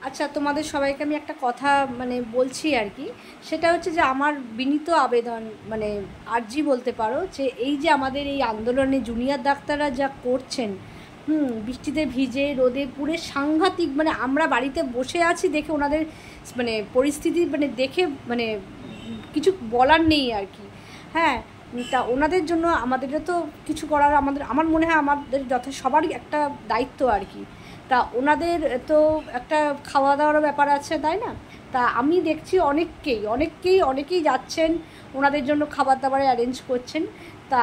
আচ্ছা, তোমাদের সবাইকে আমি একটা কথা বলছি আর কি। সেটা হচ্ছে যে আমার বিনীত আবেদন, আর্জি বলতে পারো, যে এই যে আমাদের এই আন্দোলনে জুনিয়র ডাক্তাররা যা করছেন, বৃষ্টিতে ভিজে রোদে পুড়ে সাংঘাতিক, আমরা বাড়িতে বসে আছি দেখে ওনাদের পরিস্থিতি দেখে কিছু বলার নেই আর কি। হ্যাঁ, তা ওনাদের জন্য আমাদেরও তো কিছু করার, আমার মনে হয় আমাদের সবারই একটা দায়িত্ব আর কি। তা ওনাদের তো একটা খাওয়া দাওয়ারও ব্যাপার আছে, তাই না? তা আমি দেখছি অনেকেই যাচ্ছেন, ওনাদের জন্য খাবার দাবার অ্যারেঞ্জ করছেন। তা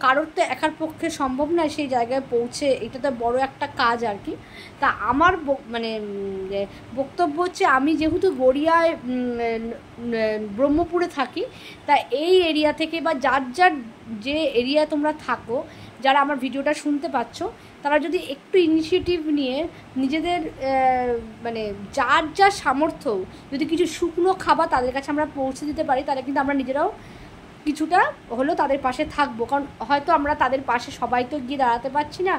কারোর তো একার পক্ষে সম্ভব নয় সেই জায়গায় পৌঁছে, এটা তো বড় একটা কাজ আর কি। তা আমার বক্তব্য হচ্ছে, আমি যেহেতু গড়িয়ায় ব্রহ্মপুরে থাকি, তা এই এরিয়া থেকে বা যার যে এরিয়ায় তোমরা থাকো, যারা আমার ভিডিওটা শুনতে পাচ্ছ, তারা যদি একটু ইনিশিয়েটিভ নিয়ে নিজেদের যার সামর্থ্য যদি কিছু শুকনো খাবার তাদের কাছে আমরা পৌঁছে দিতে পারি, তাহলে কিন্তু আমরা নিজেরাও কিছুটা হলেও তাদের পাশে থাকবো। কারণ হয়তো আমরা তাদের পাশে সবাই তো গিয়ে দাঁড়াতে পারছি না,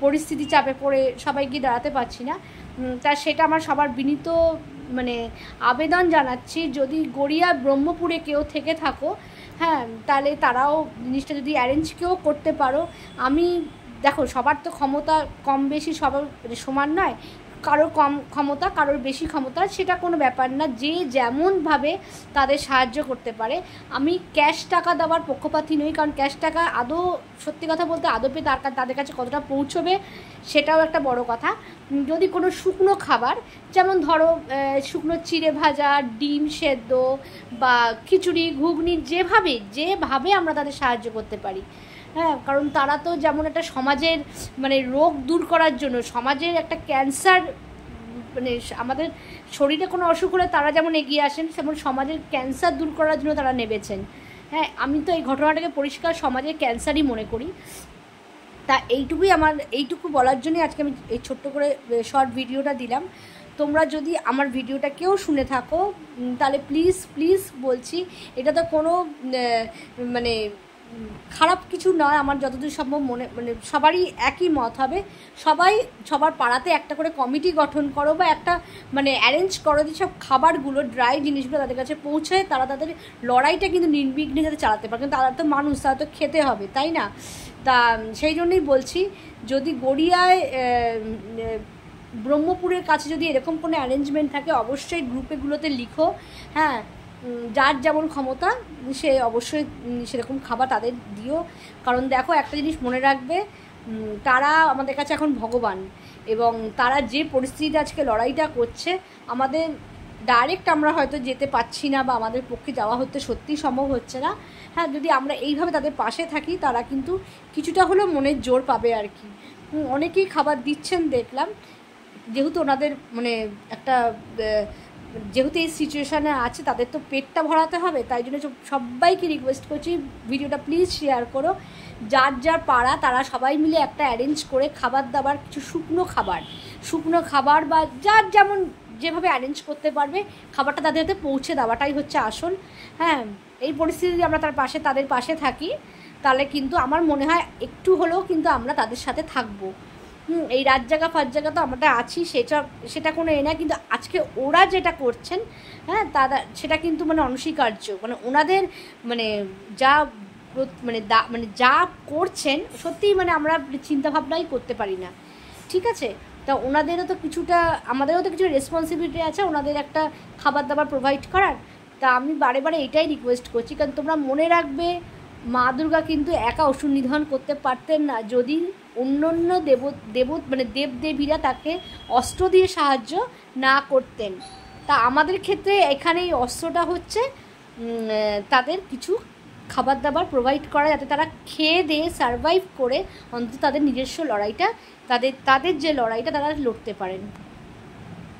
পরিস্থিতি চাপে পড়ে সবাই গিয়ে দাঁড়াতে পারছি না। তা সেটা আমার সবার বিনীত আবেদন জানাচ্ছি, যদি গড়িয়া ব্রহ্মপুরে কেউ থেকে থাকো, হ্যাঁ, তাহলে তারাও জিনিসটা যদি অ্যারেঞ্জ কেউ করতে পারো। আমি দেখো, সবার তো ক্ষমতা কম বেশি সবার সমান নয়, কারোর কম ক্ষমতা কারোর বেশি ক্ষমতা, সেটা কোনো ব্যাপার না। যে যেমনভাবে তাদের সাহায্য করতে পারে। আমি ক্যাশ টাকা দেওয়ার পক্ষপাতী নই, কারণ ক্যাশ টাকা আদৌ, সত্যি কথা বলতে, আদপে তাদের কাছে কতটা পৌঁছবে সেটাও একটা বড় কথা। যদি কোনো শুকনো খাবার, যেমন ধরো শুকনো চিড়ে ভাজা, ডিম সেদ্ধ বা খিচুড়ি, ঘুগনি, যেভাবে আমরা তাদের সাহায্য করতে পারি। হ্যাঁ, কারণ তারা তো যেমন একটা সমাজের রোগ দূর করার জন্য, সমাজের একটা ক্যান্সার, আমাদের শরীরে কোনো অসুখ হলে তারা যেমন এগিয়ে আসেন, তেমন সমাজের ক্যান্সার দূর করার জন্য তারা নেমেছেন। হ্যাঁ, আমি তো এই ঘটনাটাকে পরিষ্কার সমাজের ক্যান্সারই মনে করি। তা এইটুকু বলার জন্যই আজকে আমি এই ছোট্ট করে শর্ট ভিডিওটা দিলাম। তোমরা যদি আমার ভিডিওটা কেউ শুনে থাকো, তাহলে প্লিজ বলছি, এটা তো কোনো খারাপ কিছু নয়। আমার যতদূর সম্ভব সবারই একই মত হবে। সবাই সবার পাড়াতে একটা করে কমিটি গঠন করো, বা একটা অ্যারেঞ্জ করো যে সব খাবারগুলো, ড্রাই জিনিসগুলো তাদের কাছে পৌঁছায়, তারা তাদের লড়াইটা কিন্তু নির্বিঘ্নে যাতে চালাতে পারে। কিন্তু তারা তো মানুষ, তারা তো খেতে হবে, তাই না? তা সেই জন্যই বলছি, যদি গড়িয়ায় ব্রহ্মপুরের কাছে যদি এরকম কোনো অ্যারেঞ্জমেন্ট থাকে, অবশ্যই গ্রুপেগুলোতে লিখো। হ্যাঁ, যার যেমন ক্ষমতা সে অবশ্যই সেরকম খাবার তাদের দিও। কারণ দেখো, একটা জিনিস মনে রাখবে, তারা আমাদের কাছে এখন ভগবান, এবং তারা যে পরিস্থিতিতে আজকে লড়াইটা করছে, আমাদের ডাইরেক্ট আমরা হয়তো যেতে পারছি না, বা আমাদের পক্ষে যাওয়া হতে সত্যিই সম্ভব হচ্ছে না। হ্যাঁ, যদি আমরা এইভাবে তাদের পাশে থাকি, তারা কিন্তু কিছুটা হলেও মনের জোর পাবে আর কি। অনেকেই খাবার দিচ্ছেন দেখলাম, যেহেতু ওনাদের একটা যেহেতু এই সিচুয়েশানে আছে, তাদের তো পেটটা ভরাতে হবে। তাই জন্য সবাইকে রিকোয়েস্ট করছি, ভিডিওটা প্লিজ শেয়ার করো। যার পাড়া তারা সবাই মিলে একটা অ্যারেঞ্জ করে খাবার দাবার, কিছু শুকনো খাবার বা যার যেভাবে অ্যারেঞ্জ করতে পারবে, খাবারটা তাদের হাতে পৌঁছে দেওয়াটাই হচ্ছে আসল। হ্যাঁ, এই পরিস্থিতিতে আমরা তাদের পাশে থাকি, তাহলে কিন্তু আমার মনে হয় একটু হলেও কিন্তু আমরা তাদের সাথে থাকবো। এই রাত জাগা তো আমরা আছি, সেটা কোনো না, কিন্তু আজকে ওরা যেটা করছেন, হ্যাঁ, সেটা কিন্তু অনস্বীকার্য। ওনাদের যা যা করছেন, সত্যিই আমরা চিন্তাভাবনাই করতে পারি না। ঠিক আছে, তা ওনাদেরও তো আমাদেরও তো কিছু রেসপন্সিবিলিটি আছে, ওনাদের একটা খাবার দাবার প্রোভাইড করার। তা আমি বারে এটাই রিকোয়েস্ট করছি, কারণ তোমরা মনে রাখবে, মা দুর্গা কিন্তু একা অসুর নিধন করতে পারতেন না, যদি অন্য দেবদেবীরা তাকে অস্ত্র দিয়ে সাহায্য না করতেন। তা আমাদের ক্ষেত্রে এখানে এই অস্ত্রটা হচ্ছে তাদের কিছু খাবার দাবার প্রোভাইড করা, যাতে তারা খেয়ে দিয়ে সারভাইভ করে অন্তত তাদের নিজস্ব লড়াইটা, তাদের যে লড়াইটা তারা লড়তে পারেন।